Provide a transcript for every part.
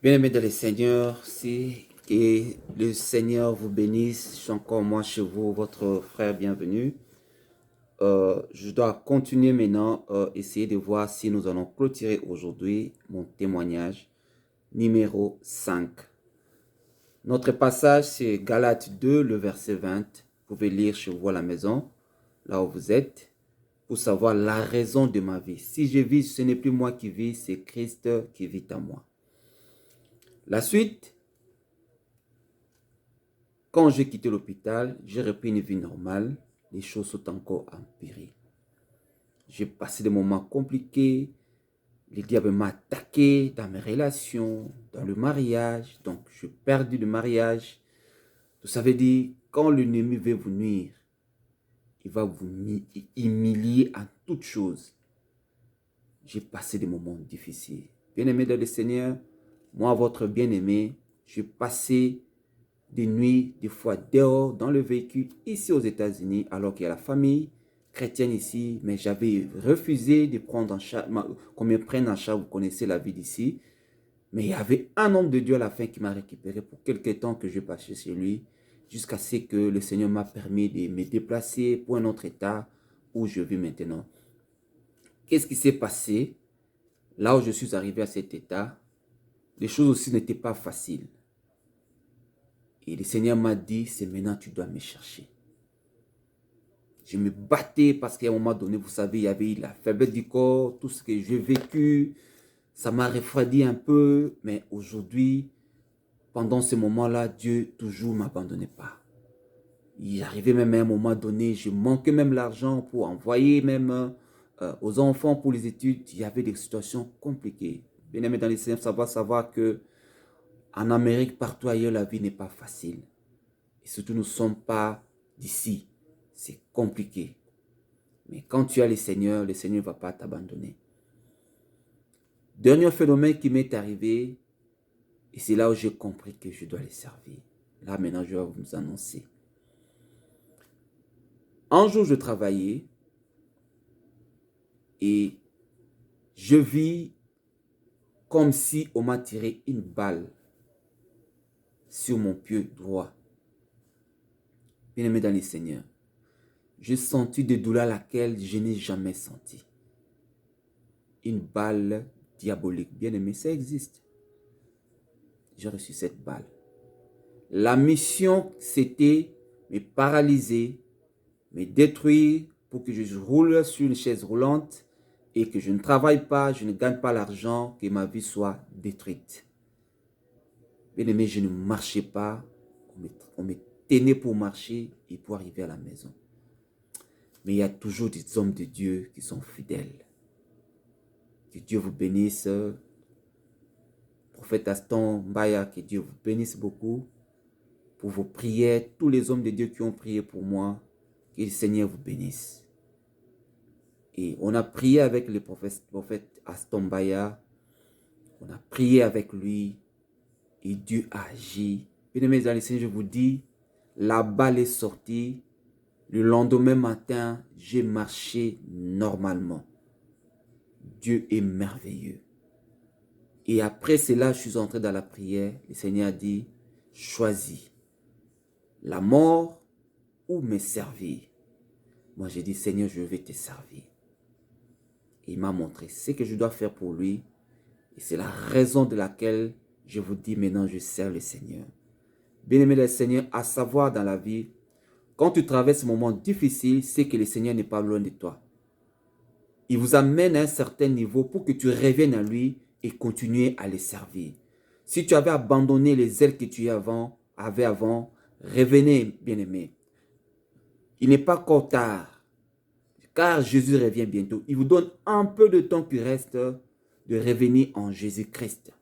Bien-aimés dans le Seigneur, si que le Seigneur vous bénisse, je suis encore moi chez vous, votre frère bienvenu. Je dois continuer maintenant, essayer de voir si nous allons clôturer aujourd'hui mon témoignage numéro 5. Notre passage, c'est Galates 2, le verset 20. Vous pouvez lire chez vous à la maison, là où vous êtes, pour savoir la raison de ma vie. Si je vis, ce n'est plus moi qui vis, c'est Christ qui vit en moi. La suite, quand j'ai quitté l'hôpital, j'ai repris une vie normale. Les choses sont encore empirées. J'ai passé des moments compliqués. Le diable m'a attaqué dans mes relations, dans le mariage. Donc, je suis perdu le mariage. Ça veut dire, quand l'ennemi veut vous nuire, il va vous humilier en toutes choses. J'ai passé des moments difficiles. Bien-aimé dans le Seigneur, moi, votre bien-aimé, j'ai passé des nuits, des fois dehors, dans le véhicule, ici aux États-Unis, alors qu'il y a la famille chrétienne ici, mais j'avais refusé de prendre en charge, qu'on me prenne en charge, vous connaissez la vie d'ici. Mais il y avait un homme de Dieu à la fin qui m'a récupéré pour quelques temps que je passais chez lui, jusqu'à ce que le Seigneur m'a permis de me déplacer pour un autre état où je vis maintenant. Qu'est-ce qui s'est passé? Là où je suis arrivé à cet état, les choses aussi n'étaient pas faciles. Et le Seigneur m'a dit, c'est maintenant que tu dois me chercher. Je me battais parce qu'à un moment donné, vous savez, il y avait la faiblesse du corps, tout ce que j'ai vécu, ça m'a refroidi un peu. Mais aujourd'hui, pendant ce moment-là, Dieu toujours ne m'abandonnait pas. Il arrivait même à un moment donné, je manquais même l'argent pour envoyer même aux enfants pour les études. Il y avait des situations compliquées. Bien aimé dans les Seigneurs, savoir que en Amérique, partout ailleurs, la vie n'est pas facile. Et surtout, nous ne sommes pas d'ici. C'est compliqué. Mais quand tu as le Seigneur ne va pas t'abandonner. Dernier phénomène qui m'est arrivé, et c'est là où j'ai compris que je dois les servir. Là, maintenant, je vais vous annoncer. Un jour, je travaillais et je vis comme si on m'a tiré une balle sur mon pied droit. Bien-aimé dans le Seigneur, j'ai senti des douleurs laquelle je n'ai jamais senti. Une balle diabolique. Bien-aimé, ça existe. J'ai reçu cette balle. La mission, c'était me paralyser, me détruire pour que je roule sur une chaise roulante et que je ne travaille pas, je ne gagne pas l'argent, que ma vie soit détruite. Bien aimé, je ne marchais pas, on me tenait pour marcher et pour arriver à la maison. Mais il y a toujours des hommes de Dieu qui sont fidèles. Que Dieu vous bénisse. Prophète Aston Mbaya, que Dieu vous bénisse beaucoup pour vos prières. Tous les hommes de Dieu qui ont prié pour moi, que le Seigneur vous bénisse. Et on a prié avec le prophète Aston Mbaya. On a prié avec lui et Dieu a agi. Bien-aimés dans le Seigneur, je vous dis, la balle est sortie. Le lendemain matin, j'ai marché normalement. Dieu est merveilleux. Et après cela, je suis entré dans la prière. Le Seigneur a dit, choisis la mort ou me servir. Moi, j'ai dit, Seigneur, je vais te servir. Et il m'a montré ce que je dois faire pour lui. Et c'est la raison de laquelle je vous dis maintenant, je sers le Seigneur. Bien-aimé le Seigneur, à savoir dans la vie, quand tu traverses un moment difficile, c'est que le Seigneur n'est pas loin de toi. Il vous amène à un certain niveau pour que tu reviennes à lui et continuer à le servir. Si tu avais abandonné les ailes que tu avais avant, revenez, bien-aimé. Il n'est pas encore tard, car Jésus revient bientôt. Il vous donne un peu de temps qui reste de revenir en Jésus-Christ.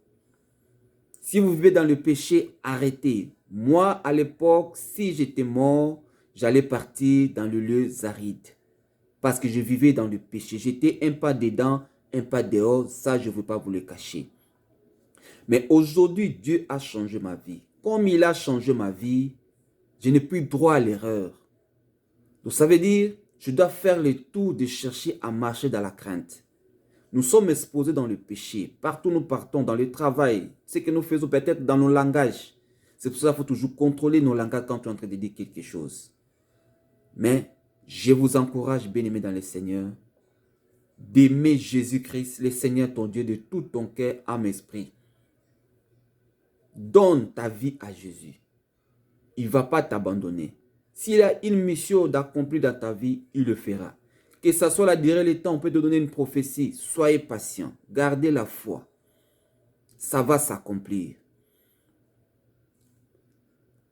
Si vous vivez dans le péché, arrêtez. Moi, à l'époque, si j'étais mort, j'allais partir dans le lieu aride. Parce que je vivais dans le péché. J'étais un pas dedans, un pas dehors. Ça, je ne veux pas vous le cacher. Mais aujourd'hui, Dieu a changé ma vie. Comme il a changé ma vie, je n'ai plus droit à l'erreur. Donc ça veut dire, je dois faire le tour de chercher à marcher dans la crainte. Nous sommes exposés dans le péché. Partout nous partons, dans le travail, ce que nous faisons peut-être dans nos langages. C'est pour ça qu'il faut toujours contrôler nos langages quand tu es en train de dire quelque chose. Mais je vous encourage, bien-aimés dans le Seigneur, d'aimer Jésus-Christ, le Seigneur ton Dieu, de tout ton cœur, âme, esprit. Donne ta vie à Jésus. Il ne va pas t'abandonner. S'il a une mission d'accomplir dans ta vie, il le fera. Que ce soit la durée du temps, on peut te donner une prophétie. Soyez patient. Gardez la foi. Ça va s'accomplir.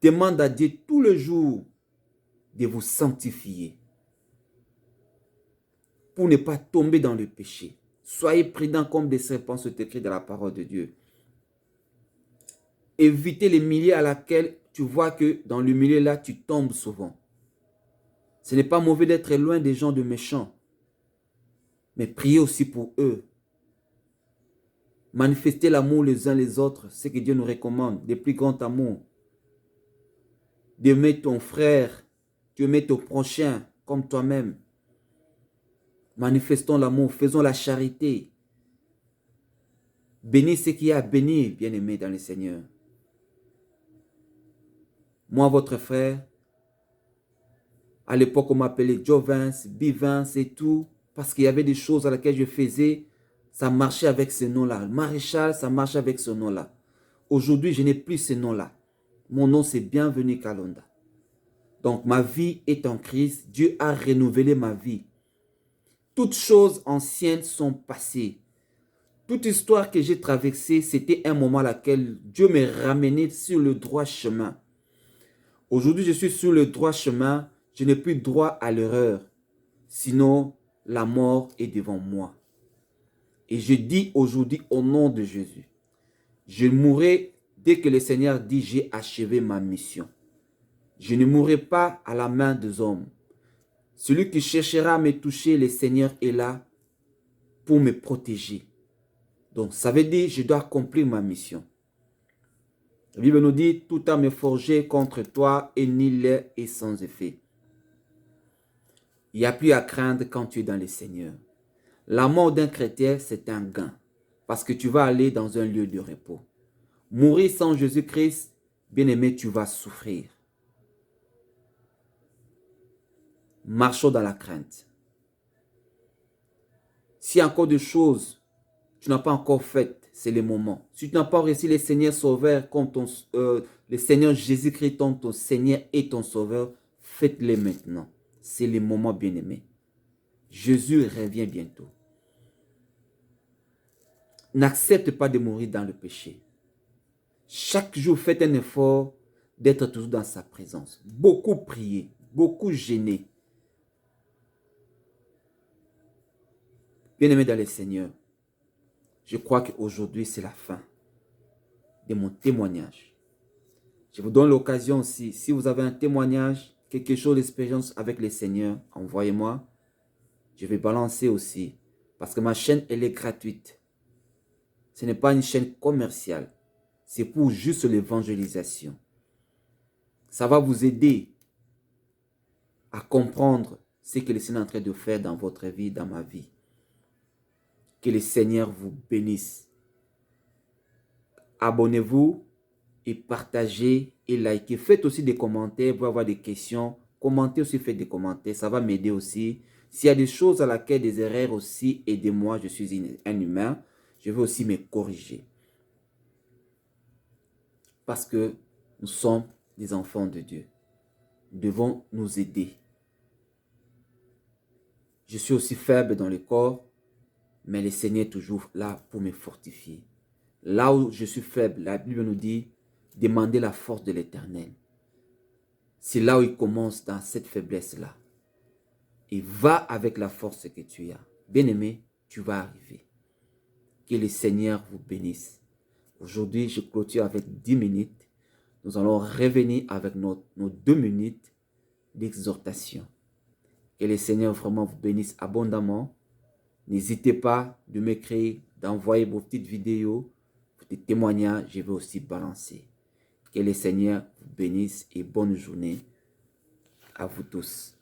Demande à Dieu tous les jours de vous sanctifier pour ne pas tomber dans le péché. Soyez prudents comme des serpents, c'est écrit dans la parole de Dieu. Évitez les milieux à laquelle tu vois que dans le milieu là, tu tombes souvent. Ce n'est pas mauvais d'être loin des gens de méchants, mais priez aussi pour eux. Manifestez l'amour les uns les autres, ce que Dieu nous recommande, des plus grands amours. D'aimer ton frère, d'aimer ton prochain comme toi-même. Manifestons l'amour, faisons la charité. Bénis ce qui est à bénir, bien-aimés dans le Seigneur. Moi, votre frère, à l'époque, on m'appelait Jovins, Bivins et tout, parce qu'il y avait des choses à laquelle je faisais, ça marchait avec ce nom-là. Maréchal, ça marche avec ce nom-là. Aujourd'hui, je n'ai plus ce nom-là. Mon nom, c'est Bienvenu Kalonda. Donc, ma vie est en Christ. Dieu a renouvelé ma vie. Toutes choses anciennes sont passées. Toute histoire que j'ai traversée, c'était un moment à laquelle Dieu me ramenait sur le droit chemin. Aujourd'hui, je suis sur le droit chemin. Je n'ai plus droit à l'erreur. Sinon, la mort est devant moi. Et je dis aujourd'hui au nom de Jésus, je mourrai dès que le Seigneur dit j'ai achevé ma mission. Je ne mourrai pas à la main des hommes. Celui qui cherchera à me toucher, le Seigneur est là pour me protéger. Donc, ça veut dire que je dois accomplir ma mission. La Bible nous dit, tout arme forgé contre toi est nul et sans effet. Il n'y a plus à craindre quand tu es dans le Seigneur. La mort d'un chrétien, c'est un gain. Parce que tu vas aller dans un lieu de repos. Mourir sans Jésus-Christ, bien-aimé, tu vas souffrir. Marchons dans la crainte. S'il y a encore des choses que tu n'as pas encore faites, c'est le moment. Si tu n'as pas reçu le Seigneur Sauveur comme le Seigneur Jésus-Christ, ton Seigneur et ton Sauveur, faites-le maintenant. C'est le moment, bien-aimé. Jésus revient bientôt. N'accepte pas de mourir dans le péché. Chaque jour, faites un effort d'être toujours dans sa présence. Beaucoup prier, beaucoup gêner. Bien-aimé dans le Seigneur, je crois qu'aujourd'hui, c'est la fin de mon témoignage. Je vous donne l'occasion aussi, si vous avez un témoignage, quelque chose d'expérience avec le Seigneur, envoyez-moi. Je vais balancer aussi, parce que ma chaîne, elle est gratuite. Ce n'est pas une chaîne commerciale. C'est pour juste l'évangélisation. Ça va vous aider à comprendre ce que le Seigneur est en train de faire dans votre vie, dans ma vie. Que le Seigneur vous bénisse. Abonnez-vous et partagez et likez. Faites aussi des commentaires pour avoir des questions. Commentez aussi, faites des commentaires. Ça va m'aider aussi. S'il y a des choses à laquelle des erreurs aussi, aidez-moi. Je suis un humain. Je vais aussi me corriger. Parce que nous sommes des enfants de Dieu. Nous devons nous aider. Je suis aussi faible dans le corps, mais le Seigneur est toujours là pour me fortifier. Là où je suis faible, la Bible nous dit, demandez la force de l'Éternel. C'est là où il commence dans cette faiblesse-là. Et va avec la force que tu as. Bien-aimé, tu vas arriver. Que le Seigneur vous bénisse. Aujourd'hui, je clôture avec 10 minutes. Nous allons revenir avec nos 2 minutes d'exhortation. Que le Seigneur vraiment vous bénisse abondamment. N'hésitez pas de m'écrire, d'envoyer vos petites vidéos, vos témoignages, je vais aussi balancer. Que le Seigneur vous bénisse et bonne journée à vous tous.